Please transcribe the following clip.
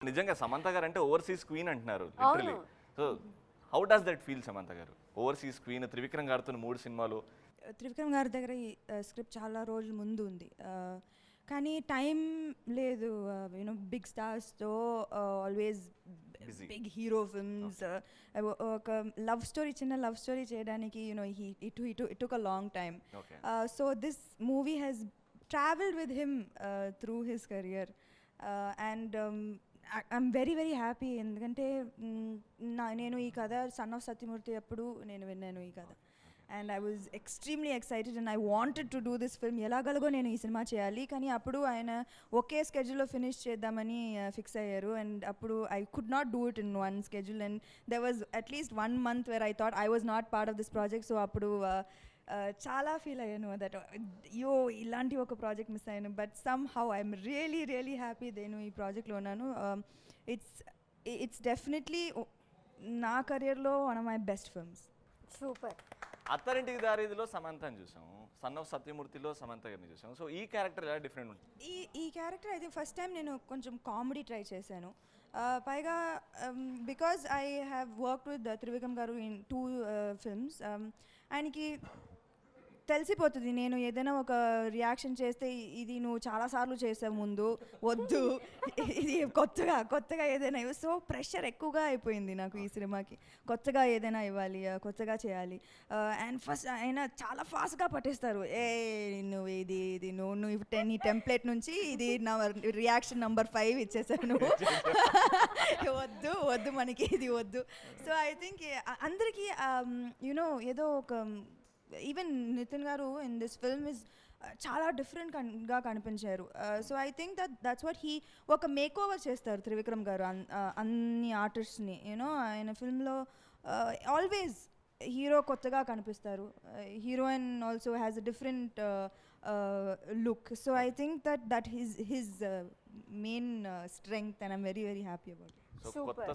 నిజంగా సమంత గారు అంటే ఓవర్సీస్ క్వీన్ అంటున్నారు literally. So how does that feel Samantha గారు? ఓవర్సీస్ క్వీన్, త్రివిక్రమ్ గారితో 3 సినిమాలు. త్రివిక్రమ్ గారి దగ్గర ఈ స్క్రిప్ట్ చాలా రోజుల ముందు ఉంది, కానీ టైం లేదు. యూనో బిగ్ స్టార్స్తో ఆల్వేస్ బిగ్ హీరో ఫిల్మ్స్, ఒక లవ్ స్టోరీ, చిన్న లవ్ స్టోరీ చేయడానికి you know it took a long time. So this movie has travelled with him through his career, and I'm very very happy. ఎందుకంటే నేను ఈ కథ son of Satyamurthy అప్పుడు నేను విన్నాను ఈ కథ, and I was extremely excited and I wanted to do this film. ఎలాగలగో నేను ఈ సినిమా చేయాలి, కానీ అప్పుడు ఆయన ఒకే స్కెడ్యూల్లో ఫినిష్ చేద్దామని ఫిక్స్ అయ్యారు, అండ్ అప్పుడు I could not do it in one schedule, and there was at least 1 month where I thought I was not part of this project. So అప్పుడు చాలా ఫీల్ అయ్యాను దట్ అయ్యో ఇలాంటి ఒక ప్రాజెక్ట్ మిస్ అయ్యాను. But some how I'm really really happy నేను ఈ ప్రాజెక్ట్లో ఉన్నాను. ఇట్స్ డెఫినెట్లీ నా కెరియర్లో one of my best films. Super. అత్తారింటికి దారిదిలో సమంతని చూసాము, సన్ ఆఫ్ సత్యమూర్తిలో సమంత గారిని చూసాము. సో ఈ క్యారెక్టర్ ఎలా డిఫరెంట్ ఉంటుంది? ఈ క్యారెక్టర్ అయితే ఫస్ట్ టైం నేను కొంచెం కామెడీ ట్రై చేశాను. పైగా because I have work with Trivikram గారు ఇన్ 2 films, ఆయనకి తెలిసిపోతుంది నేను ఏదైనా ఒక రియాక్షన్ చేస్తే ఇది నువ్వు చాలాసార్లు చేసావు ముందు, వద్దు ఇది కొత్తగా ఏదైనా. సో ప్రెషర్ ఎక్కువగా అయిపోయింది నాకు ఈ సినిమాకి. కొత్తగా ఏదైనా ఇవ్వాలి, కొత్తగా చేయాలి. అండ్ ఫస్ట్ ఆయన చాలా ఫాస్ట్గా పట్టేస్తారు. నువ్వు ఇది నువ్వు నీ టెంప్లెట్ నుంచి ఇది నా రియాక్షన్ నెంబర్ 5 ఇచ్చేసాను. వద్దు మనకి ఇది వద్దు. సో ఐ థింక్ అందరికీ యూనో ఏదో ఒక, ఈవెన్ నితిన్ గారు ఇన్ దిస్ ఫిల్మ్ ఇస్ చాలా డిఫరెంట్గా కనిపించారు. So I think that's what he ఒక మేక్ ఓవర్ చేస్తారు త్రివిక్రమ్ గారు అన్ని ఆర్టిస్ట్ని. యూనో ఆయన ఫిల్మ్లో ఆల్వేస్ హీరో కొత్తగా కనిపిస్తారు, heroine also has a different look. So I think that his main strength, and I'm very very happy about it. So కొత్త